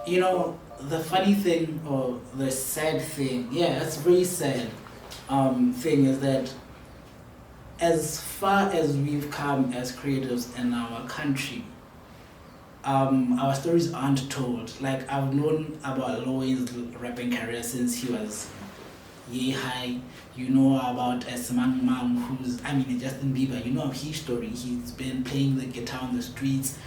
You know, the funny thing or the sad thing, yeah, it's very sad. Thing is that as far as we've come as creatives in our country, our stories aren't told. Like I've known about Lois' rapping career since he was yay high. You know about Simang Mang, Justin Bieber. You know of his story. He's been playing the guitar on the streets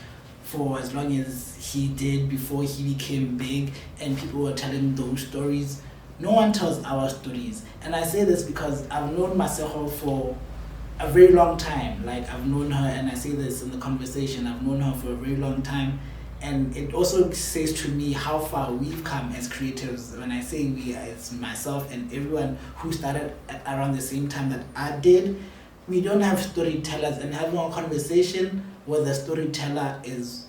for as long as he did before he became big, and people were telling those stories. No one tells our stories, and I say this because I've known Masego for a very long time. Like I've known her, and I say this in the conversation, I've known her for a very long time, and it also says to me how far we've come as creatives. When I say we, it's myself and everyone who started at around the same time that I did. We don't have storytellers, and having a conversation with a storyteller is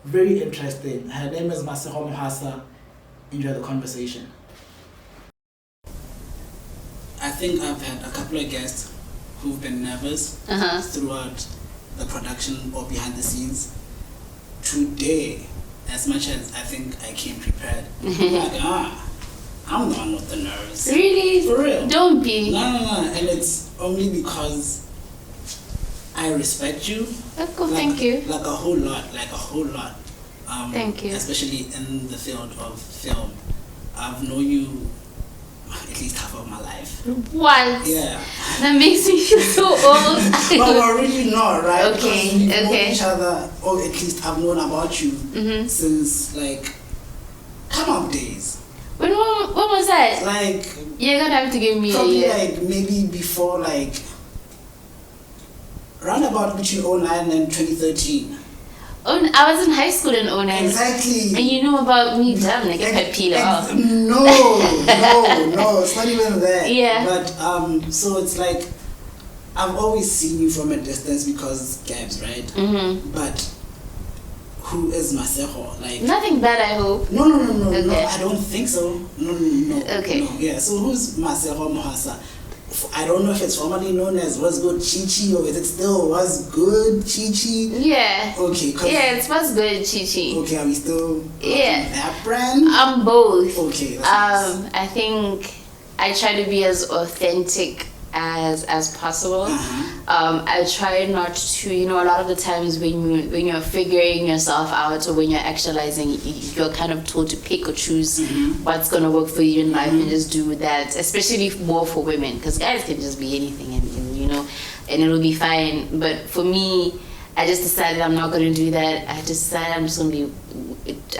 very interesting. Her name is Masego Mohwasa. Enjoy the conversation. I think I've had a couple of guests who've been nervous throughout the production or behind the scenes. Today, as much as I think I came prepared, I'm the one with the nerves. Really? For real. Don't be. No. And it's only because I respect you. Thank you. Like a whole lot. Thank you. Especially in the field of film. I've known you at least half of my life. What? Yeah. That makes me feel so old. But we're really not, right? Okay. Because we've known each other, or at least I've known about you since like come up days. When was that? Like You're gonna have to give me probably a year. like maybe before like round about between 09 and 2013. I was in high school in 09. Exactly. And you know about me, damn, like if I peel off. No, it's not even that. Yeah. But so it's like I've always seen you from a distance because Gabs, right? But who is Masego? Like Nothing bad, I hope. No, Okay. I don't think so. No. Okay. No. Yeah. So who's Masego Mohwasa? I don't know if it's formerly known as WASGOODCHICHI or is it still WASGOODCHICHI? Yeah. Okay. Yeah, it's WASGOODCHICHI. Okay, are we still that brand? I'm both. Okay. That's nice. I think I try to be as authentic as possible. I try not to, a lot of the times when you're figuring yourself out or when you're actualizing, you're kind of told to pick or choose what's gonna work for you in life and just do that. Especially more for women, because guys can just be anything and it'll be fine. But for me, I just decided I'm not gonna do that. I decided I'm just gonna be,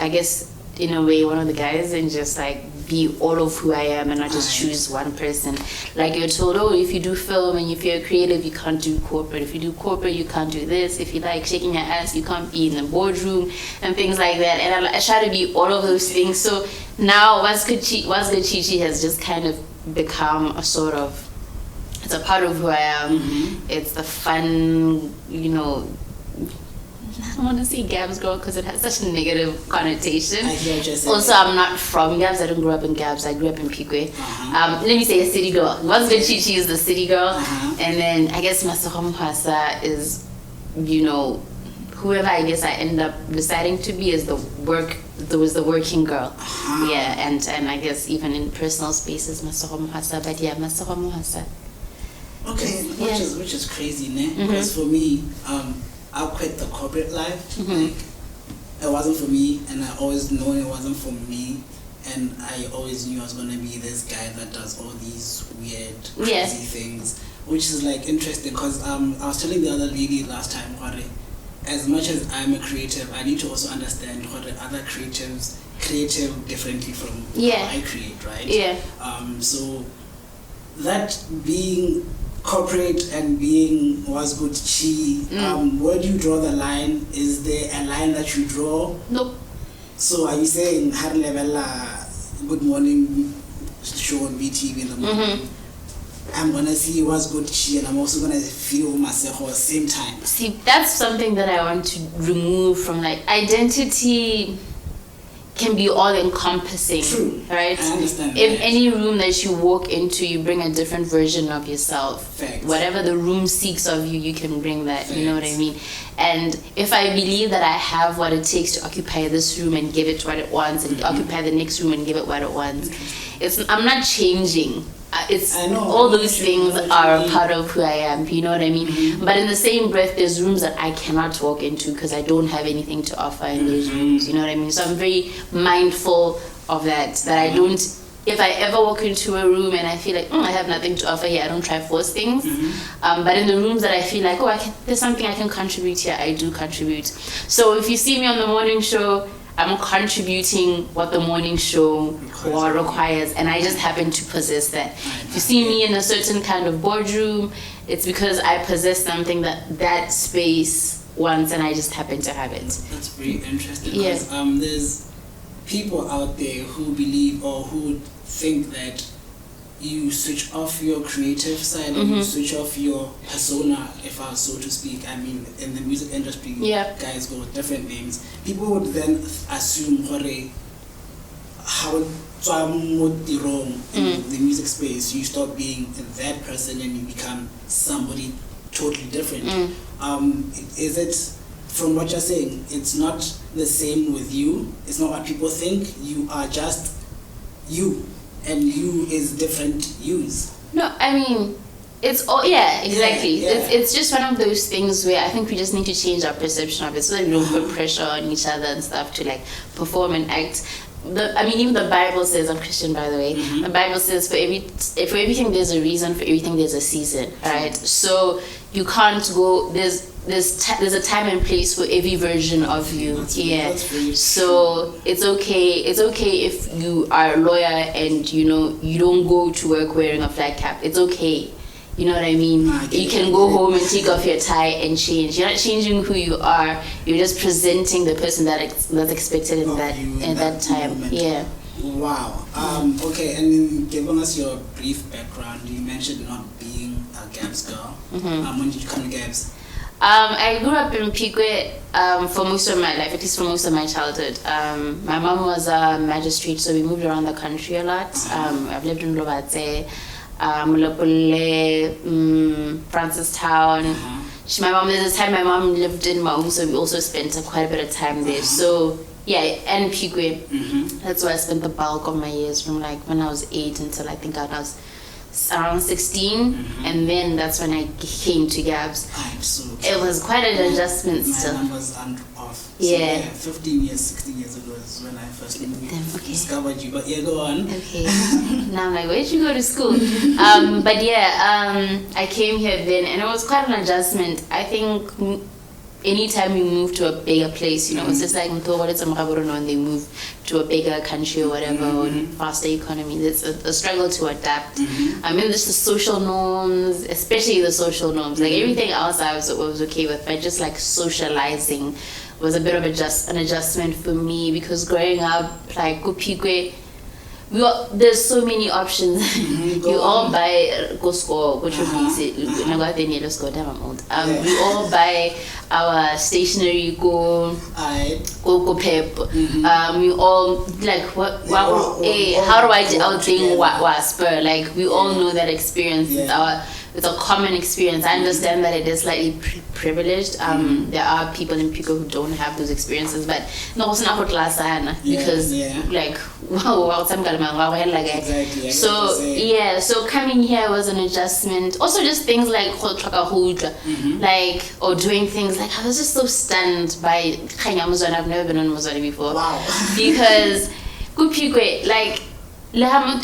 I guess, in a way, one of the guys and just like be all of who I am and not just choose one person. Like you're told, if you do film and if you're creative, you can't do corporate. If you do corporate, you can't do this. If you like shaking your ass, you can't be in the boardroom and things like that. And I try to be all of those things. So now WASGOODCHICHI has just kind of become a sort of, it's a part of who I am. It's the fun, I don't want to say Gabs girl because it has such a negative connotation. I hear you say also, I'm not from Gabs. I didn't grow up in Gabs. I grew up in Pikwe. Let me say a city girl. WASGOODCHICHI is the city girl. And then I guess Masego Mohwasa is, whoever I guess I end up deciding to be is the working girl. Yeah, and I guess even in personal spaces, Masego Mohwasa. But yeah, Masego Mohwasa. Okay, which is crazy, ne? Because for me, I quit the corporate life. Like, it wasn't for me, and I always known it wasn't for me, and I always knew I was gonna be this guy that does all these weird, crazy things, which is like interesting. Because I was telling the other lady last time, as much as I'm a creative, I need to also understand what other creatives creative differently from how I create, right? Yeah. So that being corporate and being WASGOODCHI, where do you draw the line? Is there a line that you draw? Nope. So are you saying hard level good morning show on BTV in the morning? I'm gonna see WASGOODCHI and I'm also gonna feel Masego at the same time. See, that's something that I want to remove from like identity. can be all encompassing. True. Right? I understand If that. any room that you walk into, you bring a different version of yourself. Facts. Whatever the room seeks of you, you can bring that. Facts. You know what I mean? And if I believe that I have what it takes to occupy this room and give it what it wants, and occupy the next room and give it what it wants, I'm not changing. I know. All those things I know what are you a mean. part of who I am. You know what I mean? But in the same breath, there's rooms that I cannot walk into because I don't have anything to offer in those rooms. You know what I mean? So I'm very mindful of that. That I don't. If I ever walk into a room and I feel like I have nothing to offer here, I don't try to force things. But in the rooms that I feel like there's something I can contribute here, I do contribute. So if you see me on the morning show, I'm contributing what the morning show requires, and I just happen to possess that. If you see me in a certain kind of boardroom, it's because I possess something that space wants, and I just happen to have it. That's very interesting. Yeah. Because there's people out there who believe or who think that you switch off your creative side and you switch off your persona, if I so to speak. I mean, in the music industry, guys go with different names. People would then assume how wrong in the music space, you stop being that person and you become somebody totally different. Is it, from what you're saying, it's not the same with you? It's not what people think? You are just you, and you is different yous. No, I mean, it's all, exactly. Yeah. It's just one of those things where I think we just need to change our perception of it so that we don't put pressure on each other and stuff to like perform and act. Even the Bible says, I'm Christian by the way, the Bible says for everything there's a reason, for everything there's a season, right? So you can't go, there's a time and place for every version of you. So it's okay if you are a lawyer and you don't go to work wearing a flat cap. It's okay. You know what I mean? You can go home and take off your tie and change. You're not changing who you are. You're just presenting the person that's expected in that time. Moment. Yeah. Wow. Okay, and then giving us your brief background, you mentioned not being a Gabs girl. When did you come to Gabs? I grew up in Pique for most of my life, at least for most of my childhood. My mom was a magistrate, so we moved around the country a lot. I've lived in Lobatse, Mulapule, Francistown. There's a time my mom lived in Maum, so we also spent quite a bit of time there. So yeah, and Pique. That's where I spent the bulk of my years, from like when I was 8 until I think I was around 16, and then that's when I came to Gabs. It was quite an adjustment still. My numbers aren't off. So 15 years, 16 years ago is when I first discovered you. But go on. Okay. Now I'm like, where'd you go to school? I came here then, and it was quite an adjustment. I think anytime you move to a bigger place, it's just like when they move to a bigger country or whatever, or faster economy, it's a struggle to adapt. I mean, just the social norms, especially the social norms. Like everything else I was okay with, but just like socializing was a bit of an adjustment for me, because growing up, like Kupikwe, there's so many options. You all buy Costco, which would be we all buy our stationery, go pep. We all like how do I out spur? Like we all know that experience. It's a common experience. I understand that it is slightly privileged. There are people in Pico who don't have those experiences, but no, it's not because like exactly. So coming here was an adjustment. Also, just things like or doing things like, I was just so stunned by Amazon. I've never been on Amazon before. Wow. Because like to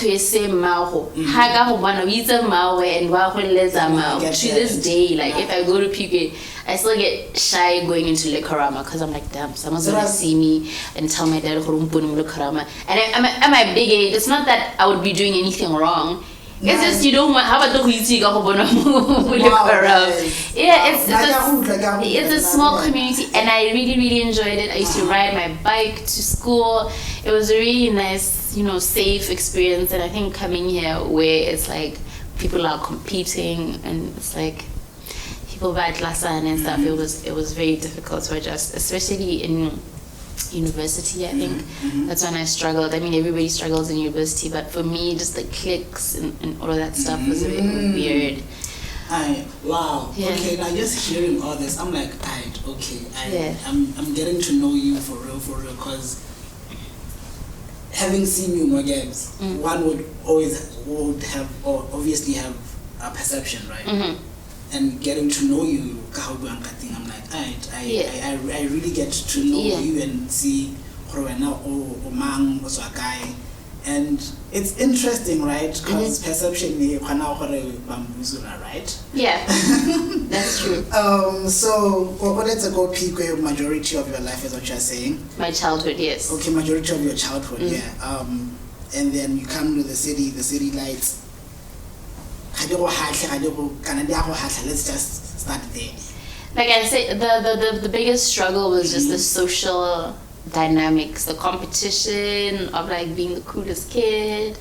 this day, like if I go to Pique, I still get shy going into Lekarama because I'm like, damn, someone's gonna see me and tell my dad Lekarama. And at my big age, it's not that I would be doing anything wrong. It's just you don't want. How about the it's a small community, and I really enjoyed it. I used to ride my bike to school. It was a really nice, safe experience. And I think coming here, where it's like people are competing, and it's like people buy Lasan and stuff. It was very difficult to adjust, especially in university, I think. That's when I struggled. I mean, everybody struggles in university, but for me, just the cliques and all of that stuff was a bit weird. Wow. Yeah. Okay, now just hearing all this, I'm like, I'm getting to know you for real, because having seen you more games, one would obviously have a perception, right? And getting to know you, I'm like, I really get to know you and see and it's interesting, right? Because perception right? Yeah, that's true. So let's go peak where majority of your life is what you're saying. My childhood, yes. Okay, majority of your childhood, yeah. And then you come to the city lights. Let's just start there. Like I said, the biggest struggle was just the social dynamics, the competition of like being the coolest kid,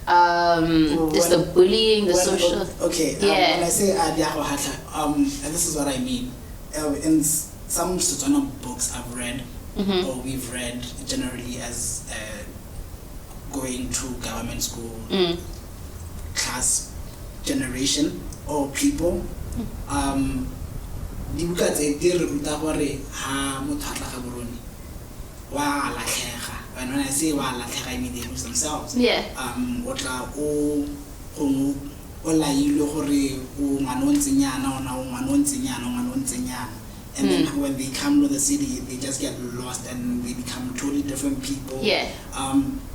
just the bullying, the social. When I say and this is what I mean. In some Setswana books I've read, or we've read generally as going to government school, class generation or people, when I say I mean they lose themselves. Yeah. And then when they come to the city, they just get lost and they become totally different people. Yeah.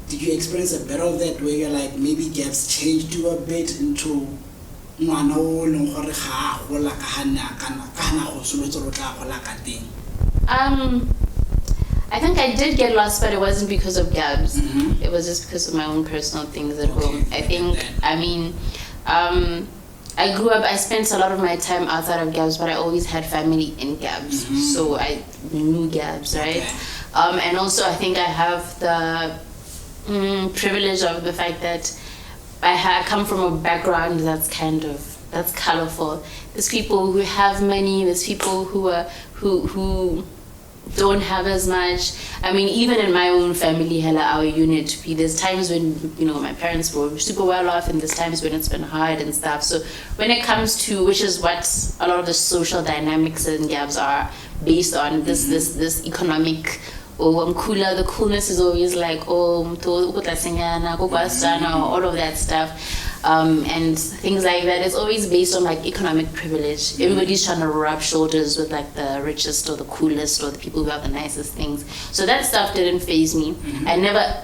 Did you experience a bit of that where you're like maybe gaps changed you a bit into I think I did get lost, but it wasn't because of Gabs. It was just because of my own personal things at home. I think, I mean, I grew up, I spent a lot of my time outside of Gabs, but I always had family in Gabs. So I knew Gabs, right? And also I think I have the privilege of the fact that I come from a background that's colorful. There's people who have money, there's people who don't have as much. I mean, even in my own family, our unit, there's times when, my parents were super well off, and there's times when it's been hard and stuff. So when it comes to, which is what a lot of the social dynamics in Gabs are based on, this economic, the coolness is always like, all of that stuff. And things like that. It's always based on like economic privilege. Everybody's trying to rub shoulders with like the richest or the coolest or the people who have the nicest things. So that stuff didn't faze me. I never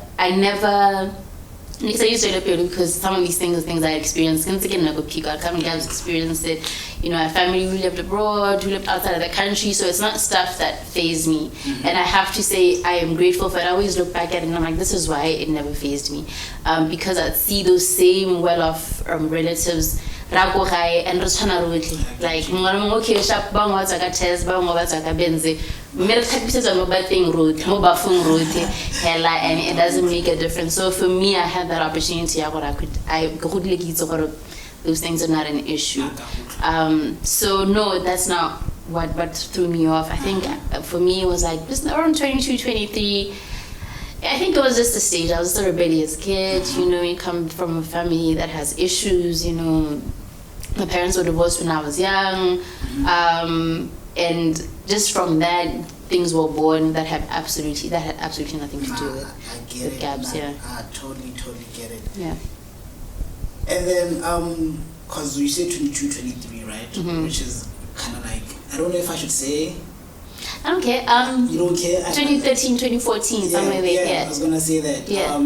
because some of these things are things I experienced. I come and experienced it. A family who lived abroad, who lived outside of the country. So it's not stuff that fazed me. And I have to say I am grateful for it. I always look back at it and I'm like, this is why it never fazed me. Because I see those same well-off relatives and and it doesn't make a difference. So for me, I had that opportunity. Those things are not an issue. So no, that's not what threw me off. I think for me it was like just around 22, 23. I think it was just a stage. I was a rebellious kid. You come from a family that has issues. My parents were divorced when I was young, and just from that, things were born that had absolutely nothing to do with Gabs. I totally get it. Yeah. And then, because you said 22, 23, right? Which is kind of like, I don't know if I should say. I don't care. You don't care? 2013, 2014, somewhere there. Yeah, I was going to say that. Yeah.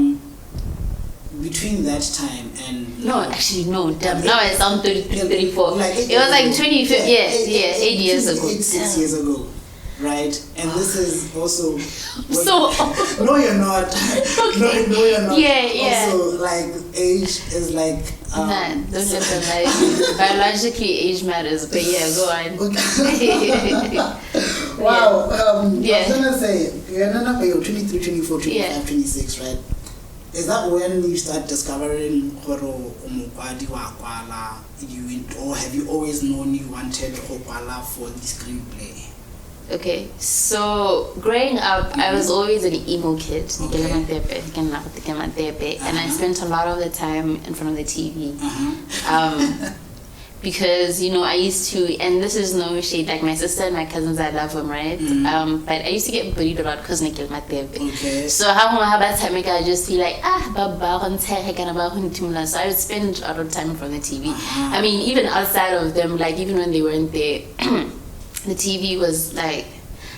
Between that time and... No, actually, no. Damn. Now it's on 33, 34. It was like 8 years ago. 6 years ago. Right? And this is also... So... No, you're not. Okay. No, you're not. Yeah. Also, like, age is like... Nah, don't listen. Biologically, age matters. But yeah, go on. Okay. Wow. I was going to say, you're 23, 24, 25, 26, right? Is that when you start discovering or have you always known you wanted for the screenplay? Okay, so growing up, I was always an emo kid. And I spent a lot of the time in front of the TV. Because, you know, I used to, and this is no shade, like my sister and my cousins, I love them, right? But I used to get bullied a lot because Nikil Matebe. Okay. So how about time I just feel like, so I would spend a lot of time in front of the TV. I mean, even outside of them, like even when they weren't there, the TV was like,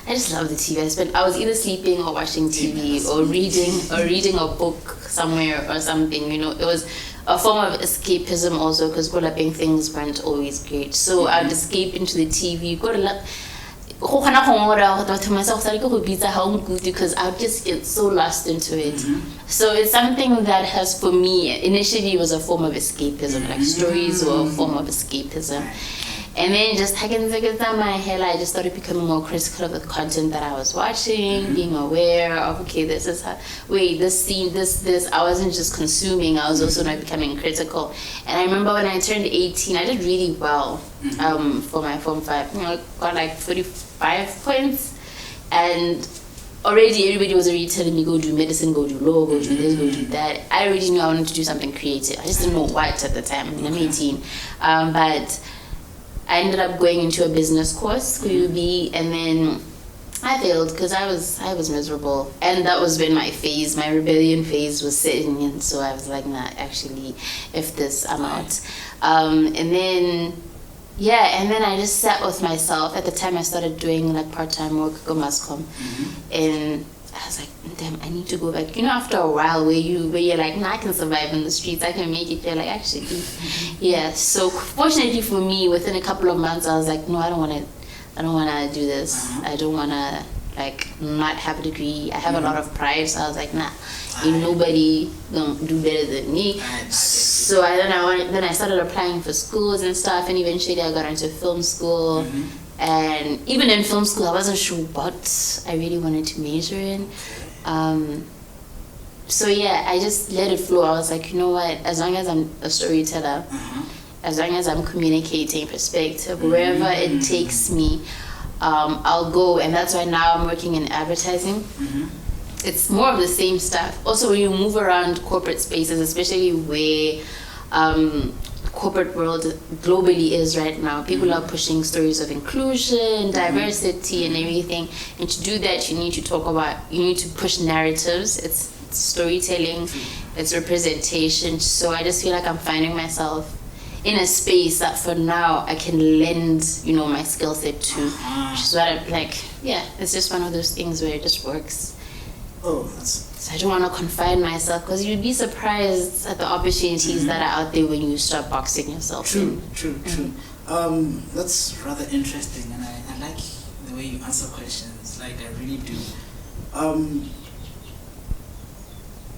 I just love the TV. I was either sleeping or watching TV or reading a book somewhere or something. You know, it was a form of escapism also because things weren't always great. So I'd escape into the TV. Because I'll just get so lost into it. So it's something that has, for me, initially was a form of escapism, like stories were a form of escapism. And then just I just started becoming more critical of the content that I was watching, being aware of, okay, this is how, this scene, this. I wasn't just consuming, I was also not becoming critical. And I remember when I turned 18, I did really well for my Form 5. You know, got like 45 points. And already everybody was already telling me, go do medicine, go do law, go do this, go do that. I already knew I wanted to do something creative. I just didn't know what at the time. I'm 18. But I ended up going into a business course, QUB, and then I failed because I was miserable. And that was when my rebellion phase was setting in. So I was like, nah, actually, if this, I'm out. And then I just sat with myself. At the time, I started doing like part-time work at Masego. And I was like, damn, I need to go back. You know, after a while where you're like, nah, I can survive in the streets, I can make it. You're like, actually, yeah. So fortunately for me, within a couple of months, I was like, no, I don't want to do this. I don't want to like not have a degree. I have a lot of pride, so I was like, nah, ain't nobody gonna do better than me. So then I started applying for schools and stuff, and eventually I got into film school. And even in film school, I wasn't sure what I really wanted to major in. So yeah, I just let it flow. I was like, you know what, as long as I'm a storyteller, as long as I'm communicating perspective, wherever it takes me, I'll go. And that's why now I'm working in advertising. It's more of the same stuff. Also, when you move around corporate spaces, especially where corporate world globally is right now, people are pushing stories of inclusion, diversity, and everything. And to do that, you need to push narratives. It's storytelling, it's representation. So I just feel like I'm finding myself in a space that for now I can lend, my skill set to, which is what I'm like. Yeah, it's just one of those things where it just works. So I don't want to confine myself, because you'd be surprised at the opportunities that are out there when you start boxing yourself. True. That's rather interesting, and I like the way you answer questions. Like, I really do.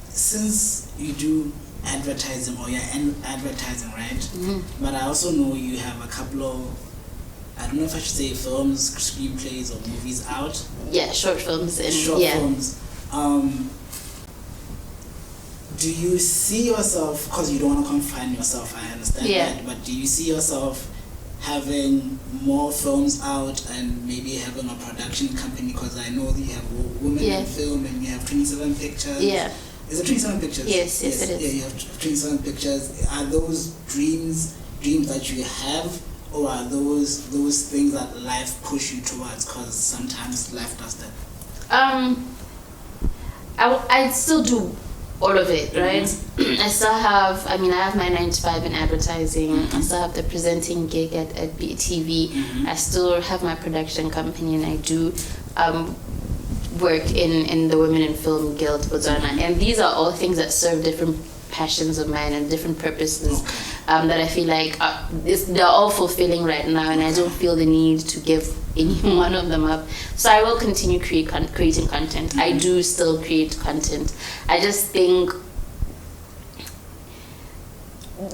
Since you do advertising, or you're in advertising, right? But I also know you have a couple of, I don't know if I should say films, screenplays, or movies out. Yeah, short films. Films. Do you see yourself, because you don't want to confine yourself, I understand that, but do you see yourself having more films out and maybe having a production company? Because I know that you have Women in Film and you have 27 Pictures. Yeah. Is it 27 Pictures? Yes, it is. Yeah, you have 27 Pictures. Are those dreams that you have, or are those things that life push you towards? Because sometimes life does that. I still do all of it, right? I still have, I have my 9 to 5 in advertising. I still have the presenting gig at BTV. I still have my production company, and I do work in the Women in Film Guild, Botswana. And these are all things that serve different passions of mine and different purposes that I feel like they're all fulfilling right now, and I don't feel the need to give any one of them up. So I will continue creating content. I do still create content. I just think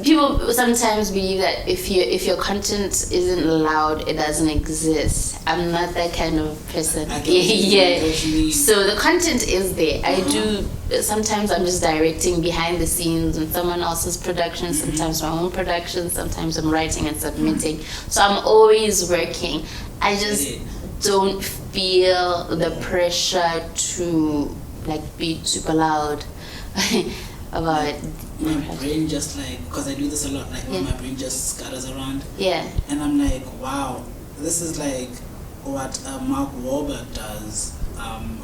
people sometimes believe that if your content isn't allowed, it doesn't exist. I'm not that kind of person. So the content is there. I do. Sometimes I'm just directing behind the scenes in someone else's production. Sometimes my own production. Sometimes I'm writing and submitting. So I'm always working. I just don't feel the pressure to like be super loud about it. My brain just like, because I do this a lot, like Yeah. my brain just scatters around. Yeah. And I'm like, wow, this is like what Mark Wahlberg does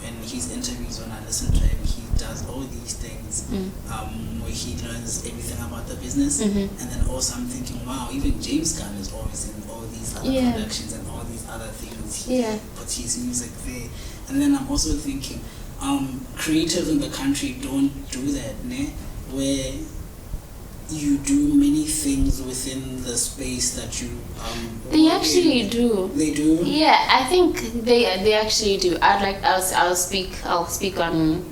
in his interviews. When I listen to him, he does all these things where he learns everything about the business. And then also I'm thinking, wow, even James Gunn is always in all these other productions and all these other things. He puts his music there. And then I'm also thinking, creatives in the country don't do that, ne? Where you do many things within the space that you They actually do. They do? Yeah, I think they actually do. I'll speak on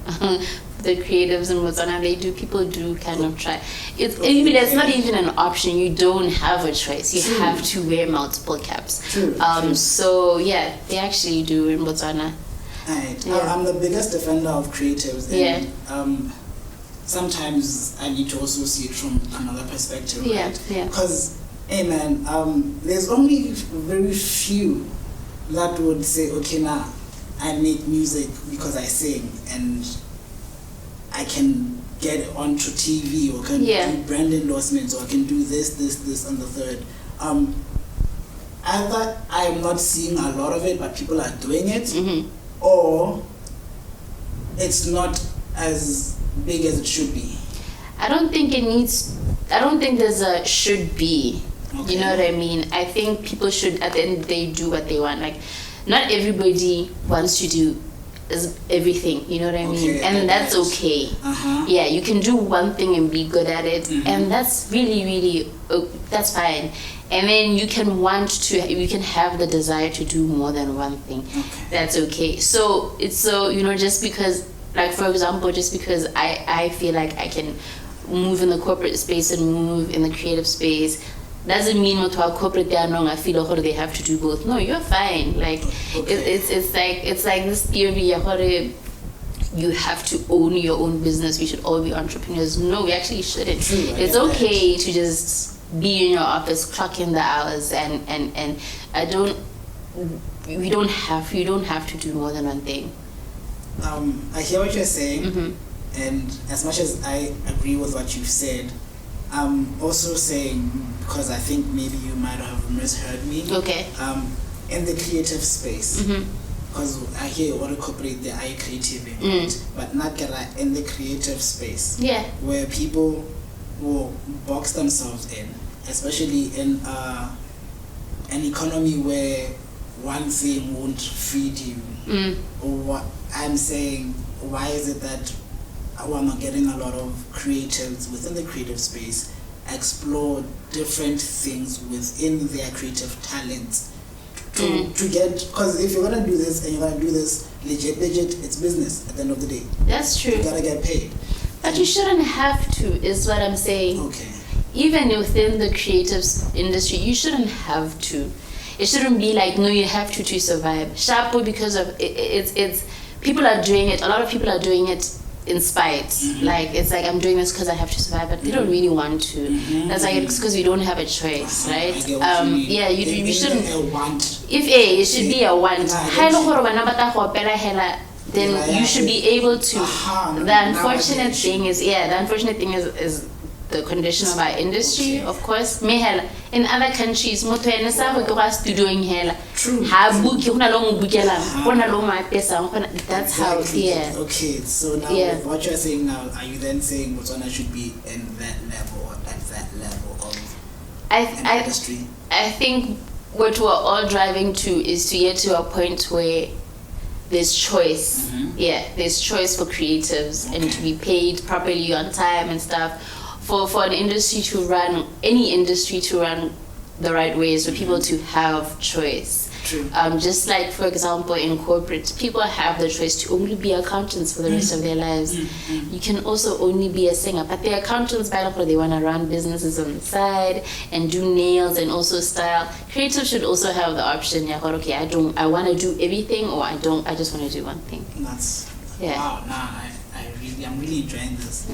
the creatives in Botswana. People do kind of try. It's not even an option. You don't have a choice. You True. have to wear multiple caps. True. So yeah, they actually do in Botswana. Right. Yeah. I'm the biggest defender of creatives. And, sometimes I need to also see it from another perspective, Yeah, right? yeah. Because, hey man, there's only very few that would say, okay, now I make music because I sing and I can get onto TV or can do brand endorsements or I can do this, and the third. Either I'm not seeing a lot of it, but people are doing it, or it's not as big as it should be. I don't think there's a should be. Okay. You know what I mean? I think people should, at the end of the day, do what they want. Like, not everybody wants to do everything, you know what I mean? And that's okay. Yeah, you can do one thing and be good at it, and that's really, that's fine. And then you can have the desire to do more than one thing. That's okay. So it's just because, like, for example, just because I feel like I can move in the corporate space and move in the creative space doesn't mean with our corporate they are wrong. I feel like they have to do both. No, you're fine. Like it's like this theory you have to own your own business. We should all be entrepreneurs. No, we actually shouldn't. True, it's okay to just be in your office, clock in the hours, and you don't have to do more than one thing. I hear what you're saying, and as much as I agree with what you've said, I'm also saying, because I think maybe you might have misheard me. Okay. In the creative space, because I hear what incorporate the I creative in it, but not in the creative space. Yeah. Where people will box themselves in, especially in an economy where one thing won't feed you. Or what I'm saying, why is it that we're not getting a lot of creatives within the creative space explore different things within their creative talents to get, because if you're gonna do this and you're gonna do this legit, it's business at the end of the day. That's true. You gotta get paid. But you shouldn't have to, is what I'm saying. Okay. Even within the creative industry, you shouldn't have to. It shouldn't be like, no, you have to survive. Sharpo, because of it's people are doing it. A lot of people are doing it in spite. Like, it's like, I'm doing this because I have to survive, but they don't really want to. That's like, it's because we don't have a choice, right? Yeah, you shouldn't. It should be a want. Then you should be able to. The unfortunate thing is the condition of our industry, of course. In other countries, that's how, yeah. Okay, so now with what you're saying now, are you then saying Botswana should be in that level or at that level of an industry? I think what we're all driving to is to get to a point where there's choice. Yeah, there's choice for creatives and to be paid properly on time and stuff. For an industry to run, any industry to run the right way, is for people to have choice. True. Just like, for example, in corporate, people have the choice to only be accountants for the rest of their lives. You can also only be a singer, but the accountants, by the way, they want to run businesses on the side and do nails and also style. Creatives should also have the option. Okay, I want to do everything, or I just want to do one thing. That's wow. I'm really enjoying this.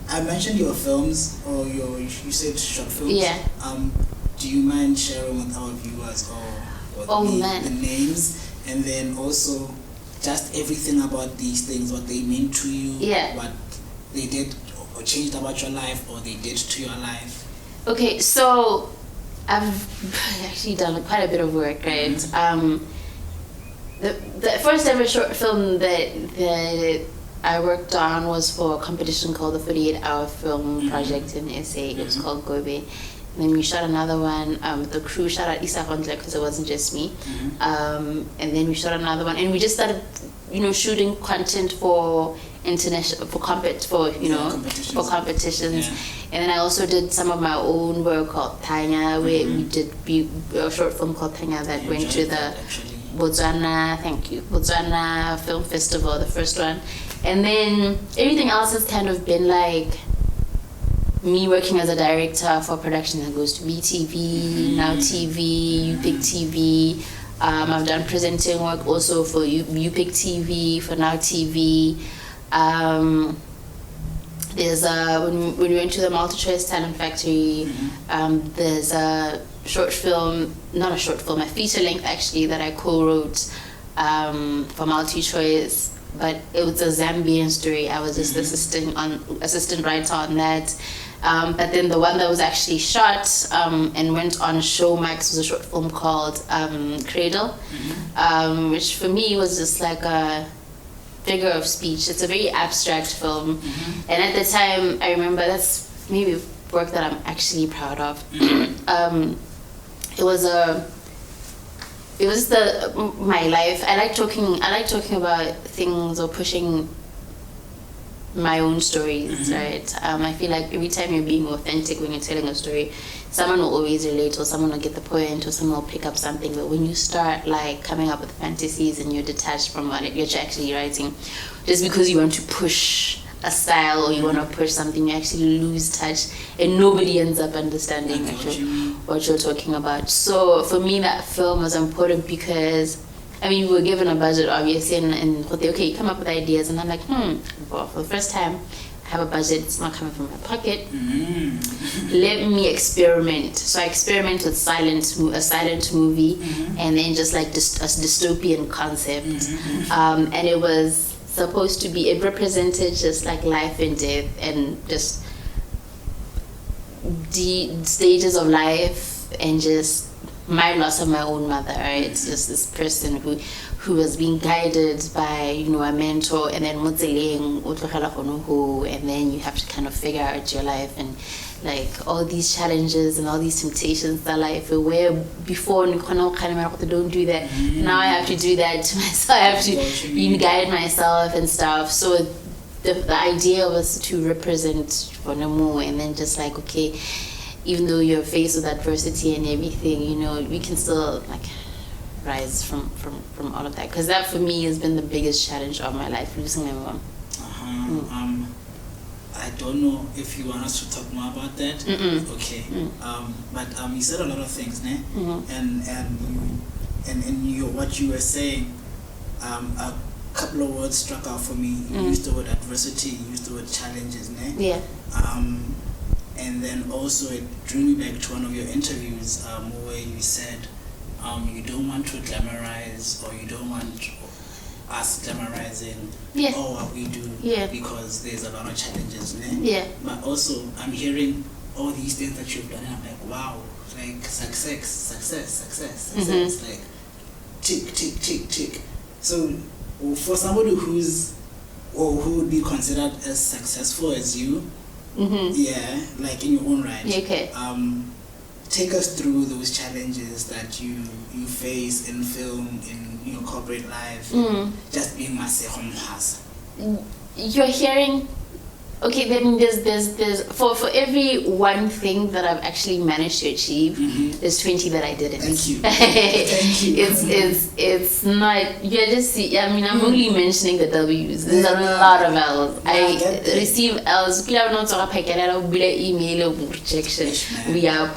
I mentioned your films, or you said short films. Yeah. Do you mind sharing with our viewers, or or the names, and then also just everything about these things, what they mean to you, what they did or changed about your life, or they did to your life. Okay, so I've actually done quite a bit of work, right? The first ever short film that I worked on was for a competition called the 48-Hour Film Project in SA. It was called Gobe. And then we shot another one. The crew shot at Isa Rondle because it wasn't just me. And then we shot another one, and we just started, shooting content for international, for competitions. And then I also did some of my own work called Tanya, where we did a short film called Tanya that went to the Botswana Film Festival, the first one. And then everything else has kind of been like me working as a director for production that goes to BTV, Now TV, UPIC TV. I've done presenting work also for UPIC TV, for Now TV. There's when we went to the MultiChoice Talent Factory, there's a short film, not a short film, a feature length actually, that I co-wrote for MultiChoice, but it was a Zambian story. I was just assistant writer on that. But then the one that was actually shot and went on Showmax was a short film called Cradle, which for me was just like a figure of speech. It's a very abstract film, and at the time I remember that's maybe work that I'm actually proud of. It was my life. I like talking about things or pushing my own stories, right? I feel like every time you're being authentic when you're telling a story, someone will always relate, or someone will get the point, or someone will pick up something. But when you start like coming up with fantasies and you're detached from what you're actually writing, just because you want to push a style or you want to push something, you actually lose touch, and nobody ends up understanding what you're talking about. So for me, that film was important because, I mean, we were given a budget, obviously, and okay, you come up with ideas, and I'm like, well, for the first time, I have a budget, it's not coming from my pocket. Let me experiment. So I experiment with a silent movie, and then just like a dystopian concept. And it was supposed to be, it represented just like life and death, and just the stages of life, and just my loss of my own mother, right? It's just this person who was being guided by, a mentor, and then and then you have to kind of figure out your life, and like all these challenges and all these temptations that life, where before don't do that, now I have to do that to myself. I have to guide myself and stuff. So the idea was to represent Bonomo, and then just like, okay, even though you're faced with adversity and everything, we can still like rise from all of that. Because that for me has been the biggest challenge of my life, losing my mom. I don't know if you want us to talk more about that. Okay. But you said a lot of things, ne? And what you were saying, a couple of words struck out for me. You used the word adversity, you used the word challenges, ne? Yeah. And then also it drew me back to one of your interviews where you said you don't want to glamorize, or you don't want us glamorizing what we do, because there's a lot of challenges, ne? Yeah. But also I'm hearing all these things that you've done, and I'm like, wow, like success, like tick. So for somebody who would be considered as successful as you, like in your own right. Okay. Take us through those challenges that you face in film, in your corporate life, just being Masego Mohwasa. You're hearing. Okay, then there's for every one thing that I've actually managed to achieve, there's 20 that I didn't. Thank you. Thank you. It's not, you're just, I'm only mentioning the W's. There's a lot of L's. I receive L's. Email rejection.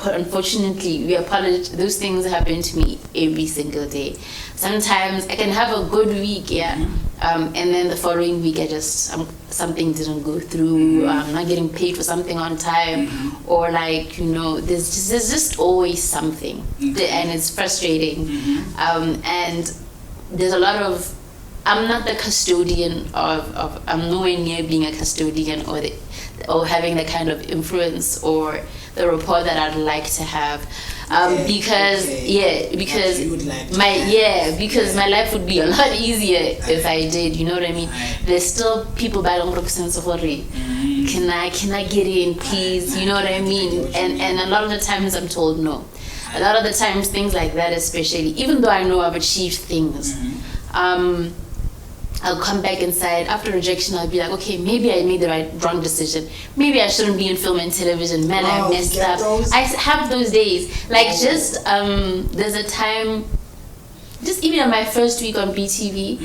Unfortunately, we apologize. Those things happen to me every single day. Sometimes I can have a good week, And then the following week, I just something didn't go through. I'm not getting paid for something on time, or like there's just always something, and it's frustrating. And there's a lot of I'm not the custodian of I'm nowhere near being a custodian or having the kind of influence or the rapport that I'd like to have. Because my life would be a lot easier if I did, you know what I mean? There's still people by sense of worry. Can I get in, please? You know what I mean? And a lot of the times I'm told no. A lot of the times things like that, especially, even though I know I've achieved things, I'll come back inside after rejection. I'll be like, okay, maybe I made the wrong decision. Maybe I shouldn't be in film and television. Man, I messed up. I have those days. Like there's a time, just even on my first week on BTV,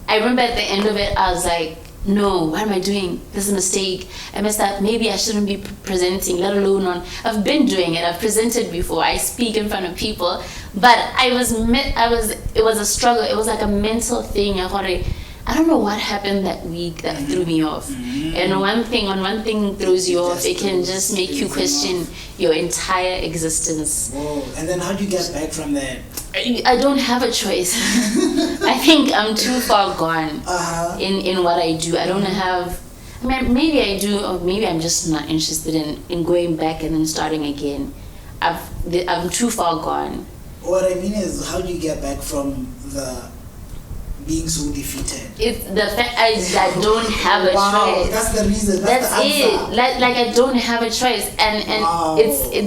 I remember at the end of it, I was like, no, what am I doing? This is a mistake. I messed up. Maybe I shouldn't be presenting, let alone I've been doing it. I've presented before. I speak in front of people, but it was a struggle. It was like a mental thing. I don't know what happened that week that threw me off. And when one thing throws you off, it can just make you question your entire existence. Whoa. And then how do you get back from that? I don't have a choice. I think I'm too far gone in what I do. I don't have. I mean, maybe I do, or maybe I'm just not interested in going back and then starting again. I'm too far gone. What I mean is, how do you get back from the being so defeated? It's the fact I don't have a choice. That's the reason. That's the it. Like I don't have a choice, and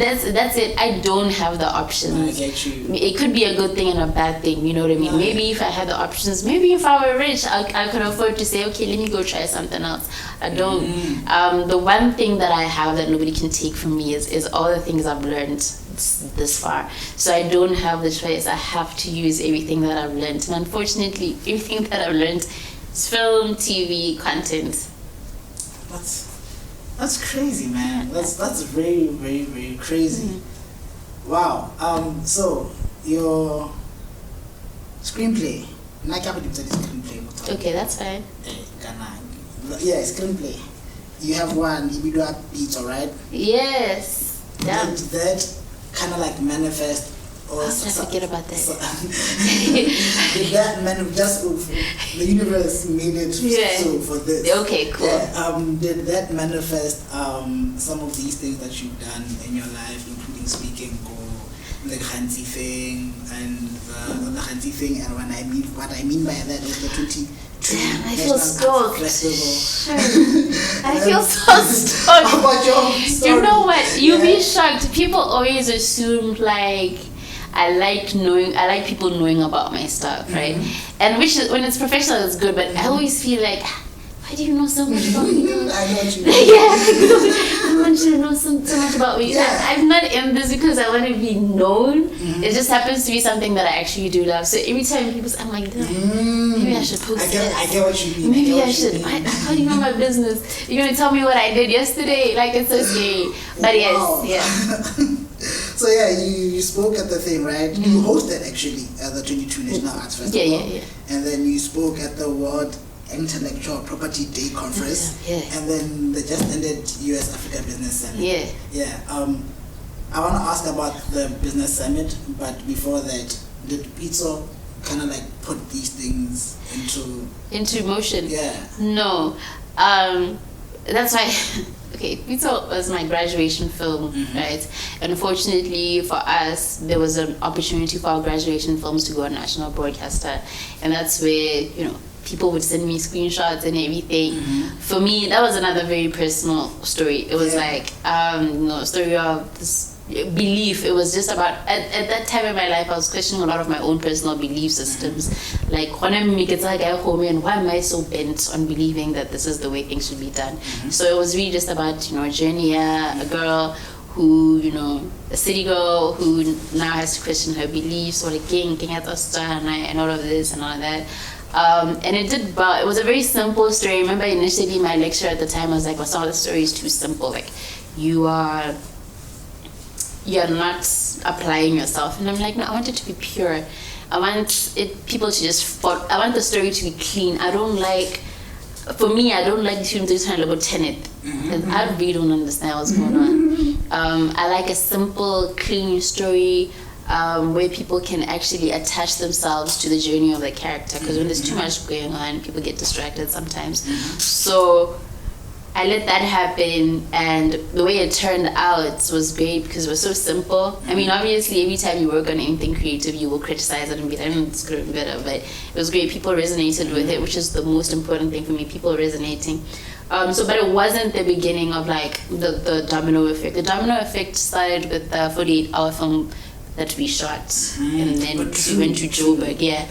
that's it. I don't have the options. I get you. It could be a good thing and a bad thing. You know what I mean? Maybe if I had the options, maybe if I were rich, I could afford to say, okay, let me go try something else. I don't. The one thing that I have that nobody can take from me is all the things I've learned this far. So I don't have the choice. I have to use everything that I've learned, and unfortunately everything that I've learned is film, TV, content. That's crazy, man. That's very, very, very crazy. Wow. So your screenplay. Okay, that's fine. Yeah, screenplay. You have one Ibidua Beats, alright? Yes. Yeah. Did that kind of like manifest? How did I forget about that? Did that manifest? The universe made it so for this. Okay, cool. Yeah, did that manifest some of these things that you've done in your life, including speaking or the Khansi thing and the Khansi thing? And what I mean by that is the 22 I feel stoked. Festival. I feel so stoked. How about your story? You know what? You'll be shocked. People always assume like I like people knowing about my stuff, right? And which is, when it's professional, it's good. But I always feel like, why do you know so much about me? I know what you mean. I want you to know so much about me. Yeah. I'm not in this because I want to be known. It just happens to be something that I actually do love. So every time people say, I'm like, maybe I should post this. I get what you mean. Maybe I should. How do you know my business? You're going to tell me what I did yesterday? Like, it's so scary. But Wow. yes, yeah. So yeah, you spoke at the thing, right? You hosted actually at the 22 National Arts Festival. Yeah. And then you spoke at the World Intellectual Property Day Conference. Yeah. And then the just ended US Africa Business Summit. Yeah. I want to ask about the Business Summit, but before that, did Pizza kind of like put these things into motion? Yeah. No. That's why. Okay, Pizza was my graduation film, right? And unfortunately for us, there was an opportunity for our graduation films to go on national broadcaster, and that's where people would send me screenshots and everything. For me, that was another very personal story. It was like story of this belief. It was just about at that time in my life I was questioning a lot of my own personal belief systems. Like when I make it like and why am I so bent on believing that this is the way things should be done? So it was really just about a journey, a girl who a city girl who now has to question her beliefs or and all of this and all of that. And it was a very simple story. I remember initially my lecture at the time I was like, well, some of the story is too simple. Like you're not applying yourself. And I'm like, no, I want it to be pure. I want people to just follow. I want the story to be clean. I don't like these films that trying to about Tenet. I really don't understand what's going on. I like a simple, clean story where people can actually attach themselves to the journey of the character. Because when there's too much going on, people get distracted sometimes. So I let that happen, and the way it turned out was great because it was so simple. I mean, obviously, every time you work on anything creative, you will criticize it and be like, it's going to be better. But it was great. People resonated with it, which is the most important thing for me. People resonating. But it wasn't the beginning of like the domino effect. The domino effect started with the 48-hour film that we shot, and then we went to Joburg. Yeah,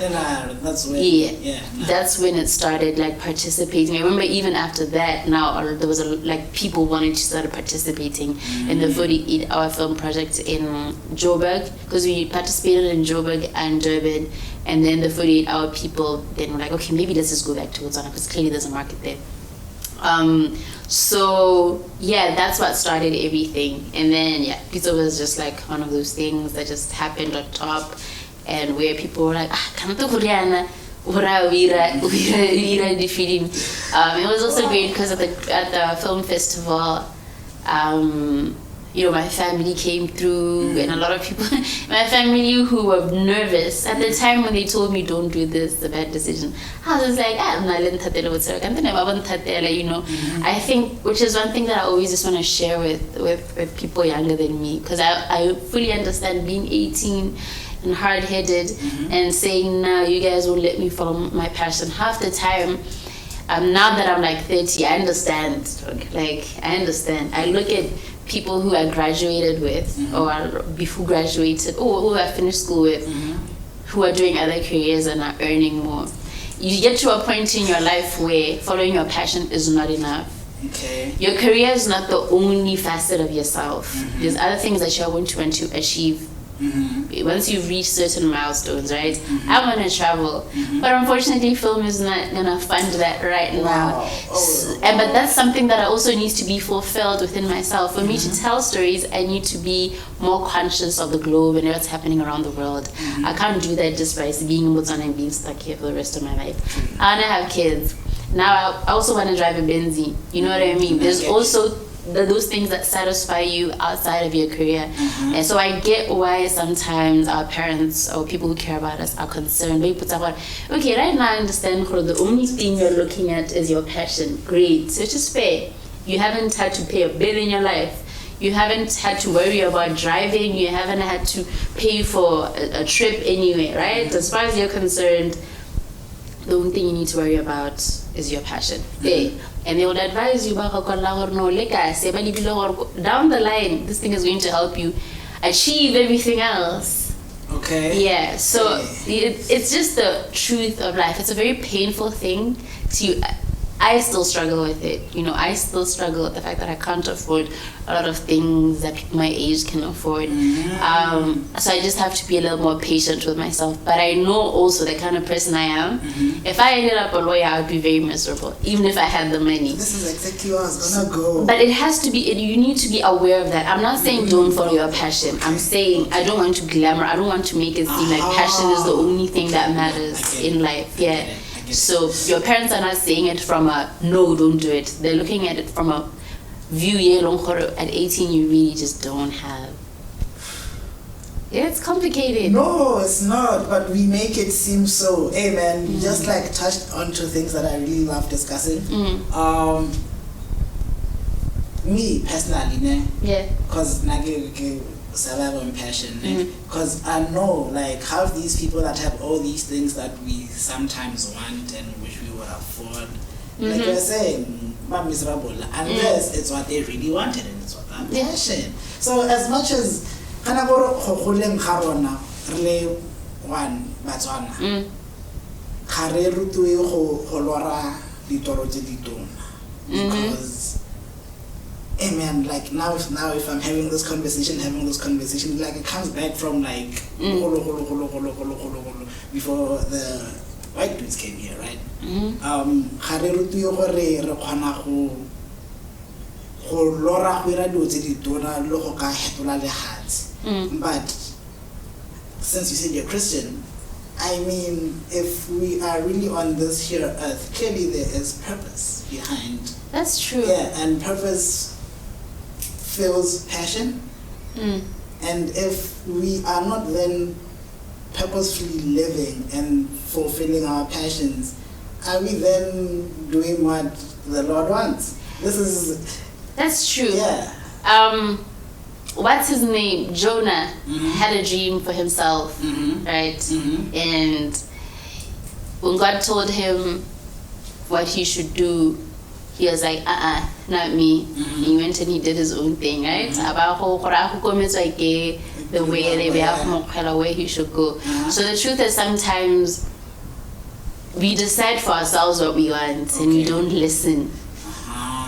that's when it started like participating. I remember even after that, now there was people wanted to start participating in the 48-hour film project in Joburg, because we participated in Joburg and Durban, and then the 48-hour people then were like, okay, maybe let's just go back to Botswana because clearly there's a market there. So yeah, that's what started everything. And then pizza was just like one of those things that just happened on top, and where people were like, kanto Koreana, the film. It was also great because at the film festival, my family came through, and a lot of people, my family who were nervous at the time when they told me don't do this, it's a bad decision. I was like, I think, which is one thing that I always just want to share with people younger than me, because I fully understand being 18 and hard-headed and saying, no, you guys won't let me follow my passion. Half the time, now that I'm like 30, I understand. I understand. I look at people who I graduated with, or who graduated, or who I finished school with, who are doing other careers and are earning more. You get to a point in your life where following your passion is not enough. Okay. Your career is not the only facet of yourself. There's other things that you want to achieve. Once you've reached certain milestones, right? I want to travel, but unfortunately film is not gonna fund that right now. But that's something that also needs to be fulfilled within myself. For me to tell stories, I need to be more conscious of the globe and what's happening around the world. I can't do that just by being in Botswana and being stuck here for the rest of my life. I want to have kids. Now I also want to drive a Benzie. You know what I mean? There's also those things that satisfy you outside of your career. And so I get why sometimes our parents or people who care about us are concerned. They put about, okay, right now I understand the only thing you're looking at is your passion. Great, so it's just fair. You haven't had to pay a bill in your life. You haven't had to worry about driving. You haven't had to pay for a trip anyway, right? As far as you're concerned, the only thing you need to worry about is your passion. And they would advise you down the line, this thing is going to help you achieve everything else. Okay. Yeah, so it's just the truth of life. It's a very painful thing I still struggle with it. I still struggle with the fact that I can't afford a lot of things that people my age can afford. So I just have to be a little more patient with myself. But I know also the kind of person I am. If I ended up a lawyer, I would be very miserable, even if I had the money. This is exactly where I was gonna go. But it has to be, you need to be aware of that. I'm not saying don't follow your passion. I'm saying I don't want to glamour. I don't want to make it seem like passion is the only thing that matters in life. Yeah. So your parents are not saying it from a no, don't do it. They're looking at it from a view. At 18, you really just don't have. It's complicated. No, it's not. But we make it seem so. Hey, man, you just like touched onto things that I really love discussing. Me personally, because survive on passion, because I know like how these people that have all these things that we sometimes want and which we would afford, like you're saying, but miserable unless it's what they really wanted and it's what they're passion. So as much as one Batswana, kare rutwe go lora ditoro tse ditona, because hey man, like now if I'm having this conversation, like it comes back from like before the white dudes came here, right? Kare rutwe gore re khona go lora go ira dilo tse ditona le go ka hetola le hatsi. But since you said you're Christian, I mean, if we are really on this here earth, clearly there is purpose behind. That's true. Yeah, and purpose feels passion. And if we are not then purposefully living and fulfilling our passions, are we then doing what the Lord wants? That's true. Yeah. What's his name? Jonah had a dream for himself, right? And when God told him what he should do, he was like, not me. He went and he did his own thing, right? The way he should go. So the truth is, sometimes we decide for ourselves what we want and we don't listen.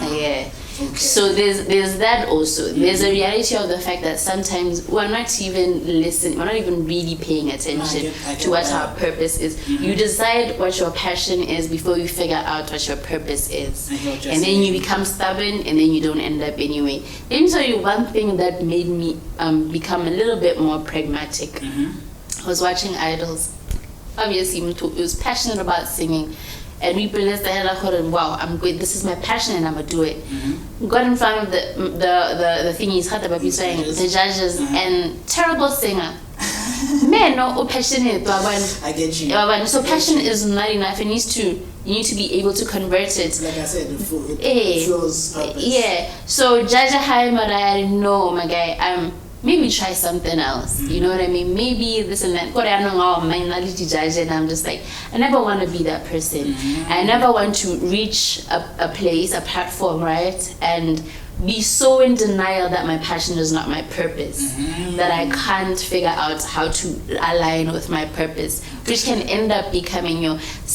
Yeah. Okay. So there's that also. There's a reality of the fact that sometimes we're not even listening, we're not even really paying attention to what our purpose is. You decide what your passion is before you figure out what your purpose is. And then you become stubborn and then you don't end up anyway. Let me tell you one thing that made me become a little bit more pragmatic. I was watching Idols. Obviously, he was passionate about singing. And we realized the hell out of wow, I'm good. This is my passion, and I'm gonna do it. Got in front of the thingies, the judges, and terrible singer. Man, no passionate. I get you. So passion is not enough. You need to be able to convert it. Like I said, it feels purpose. Yeah. So Jaja I know my guy. Maybe try something else. You know what I mean? Maybe this and that. And I'm just like, I never want to be that person. I never want to reach a place, a platform, right? And be so in denial that my passion is not my purpose, that I can't figure out how to align with my purpose, which can end up becoming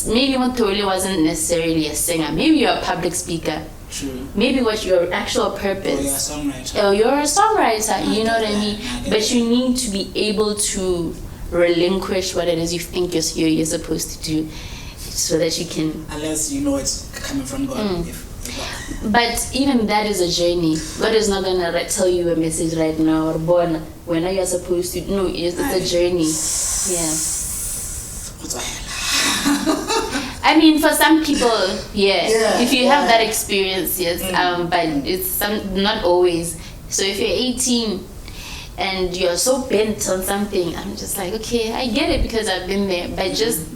maybe Motoli wasn't necessarily a singer. Maybe you're a public speaker. True. Maybe what's your actual purpose? You're a songwriter. You know what I mean? But you need to be able to relinquish what it is you think you're supposed to do, so that you can. Unless you know it's coming from God. But even that is a journey. God is not gonna tell you a message right now or born when you're supposed to. No, it's a journey. Yeah. I mean, for some people, if you have that experience, yes, but it's not always. So if you're 18 and you're so bent on something, I'm just like, okay, I get it because I've been there, but just